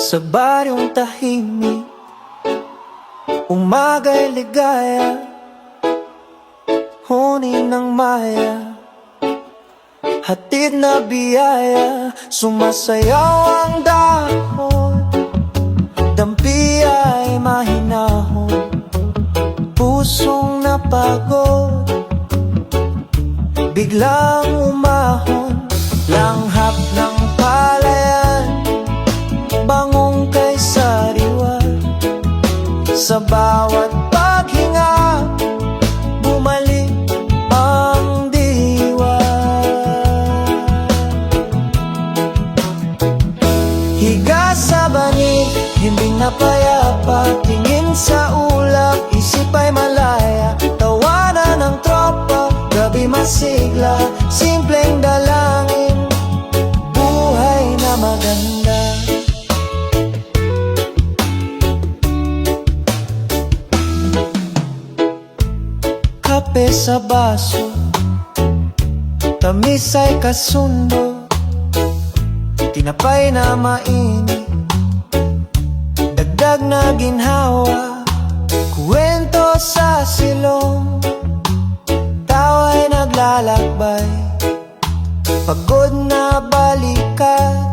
Sa baryong tahimik, umaga'y ligaya, huni ng maya, hatid na biyaya. Sumasayaw ang dahon, dampi ay mahinahon, pusong napagod, biglang umahon. Langhap ng palayan, bangong kay sariwa, sa bawat paghinga, bumalik ang diwa. Higa sa banig, himbing na payapa, tingin sa ulap, isip ay malaya. Tawanan ng tropa, gabi masigla, simpleng dalangin, buhay na maganda. Kape sa baso, tamis ay kasundo, tinapay na mainit, dagdag na ginhawa, kwento sa silong, tawa'y naglalakbay, pagod na balikan,